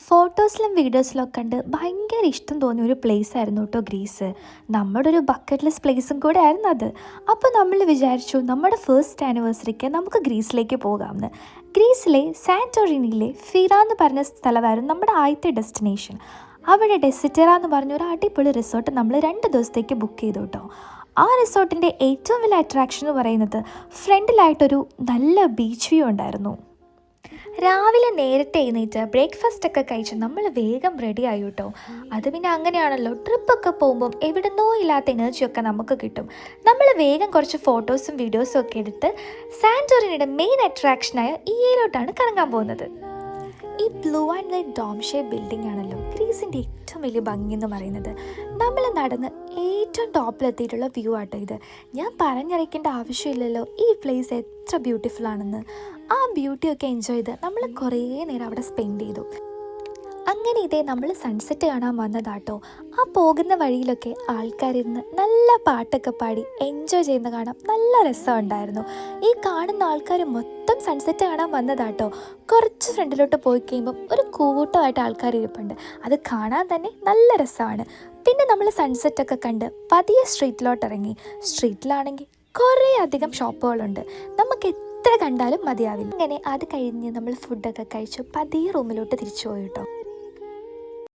ഫോട്ടോസിലും വീഡിയോസിലൊക്കെ കണ്ട് ഭയങ്കര ഇഷ്ടം തോന്നിയ ഒരു പ്ലേസ് ആയിരുന്നു കേട്ടോ ഗ്രീസ്. നമ്മുടെ ഒരു ബക്കറ്റ് ലിസ്റ്റ് പ്ലേസും കൂടെ ആയിരുന്നു അത്. അപ്പോൾ നമ്മൾ വിചാരിച്ചു നമ്മുടെ ഫസ്റ്റ് ആനിവേഴ്സറിക്ക് നമുക്ക് ഗ്രീസിലേക്ക് പോകാമെന്ന്. ഗ്രീസിലെ സാന്റോറിനിയിലെ ഫിറ എന്ന് പറഞ്ഞ സ്ഥലമായിരുന്നു നമ്മുടെ ആദ്യത്തെ ഡെസ്റ്റിനേഷൻ. അവിടെ ഡെസിറ്ററ എന്ന് പറഞ്ഞ ഒരു അടിപൊളി റിസോർട്ട് നമ്മൾ 2 ദിവസത്തേക്ക് ബുക്ക് ചെയ്തു കേട്ടോ. ആ റിസോർട്ടിൻ്റെ ഏറ്റവും വലിയ അട്രാക്ഷൻ എന്ന് പറയുന്നത് ഫ്രണ്ടിലായിട്ടൊരു നല്ല ബീച്ച് വ്യൂ ഉണ്ടായിരുന്നു. രാവിലെ നേരത്തെ എഴുന്നേറ്റ് ബ്രേക്ക്ഫാസ്റ്റ് ഒക്കെ കഴിച്ച് നമ്മൾ വേഗം റെഡി ആയി കേട്ടോ. അത് പിന്നെ അങ്ങനെയാണല്ലോ, ട്രിപ്പൊക്കെ പോകുമ്പം എവിടുന്നോ ഇല്ലാത്ത എനർജിയൊക്കെ നമുക്ക് കിട്ടും. നമ്മൾ വേഗം കുറച്ച് ഫോട്ടോസും വീഡിയോസും ഒക്കെ എടുത്ത് സാന്റോറിനിയുടെ മെയിൻ അട്രാക്ഷനായ ഈയിലോട്ടാണ് കറങ്ങാൻ പോകുന്നത്. ഈ blue and white dome shape building ആണല്ലോ ഗ്രീസിൻ്റെ ഏറ്റവും വലിയ ഭംഗി എന്ന് പറയുന്നത്. നമ്മൾ നടന്ന് ഏറ്റവും ടോപ്പിലെത്തിയിട്ടുള്ള വ്യൂ ആട്ടോ ഇത്. ഞാൻ പറഞ്ഞറിയിക്കേണ്ട ആവശ്യമില്ലല്ലോ ഈ പ്ലേസ് എത്ര ബ്യൂട്ടിഫുൾ ആണെന്ന്. ആ ബ്യൂട്ടിയൊക്കെ എൻജോയ് ചെയ്ത് നമ്മൾ കുറേ നേരം അവിടെ സ്പെൻഡ് ചെയ്തു. അങ്ങനെ ഇതേ നമ്മൾ സൺസെറ്റ് കാണാൻ വന്നതാട്ടോ. ആ പോകുന്ന വഴിയിലൊക്കെ ആൾക്കാരിരുന്ന് നല്ല പാട്ടൊക്കെ പാടി എൻജോയ് ചെയ്യുന്ന കാണാൻ നല്ല രസമുണ്ടായിരുന്നു. ഈ കാണുന്ന ആൾക്കാർ മൊത്തം സൺസെറ്റ് കാണാൻ വന്നതാട്ടോ. കുറച്ച് ഫ്രണ്ടിലോട്ട് പോയി കഴിയുമ്പം ഒരു കൂട്ടമായിട്ട് ആൾക്കാർ ഇരിപ്പുണ്ട്. അത് കാണാൻ തന്നെ നല്ല രസമാണ്. പിന്നെ നമ്മൾ സൺസെറ്റൊക്കെ കണ്ട് പതിയെ സ്ട്രീറ്റിലോട്ട് ഇറങ്ങി. സ്ട്രീറ്റിലാണെങ്കിൽ കുറേ അധികം ഷോപ്പുകളുണ്ട്, നമുക്ക് എത്ര കണ്ടാലും മതിയാവില്ല. അങ്ങനെ അത് കഴിഞ്ഞ് നമ്മൾ ഫുഡൊക്കെ കഴിച്ചു പതിയെ റൂമിലോട്ട് തിരിച്ചു പോയി കേട്ടോ.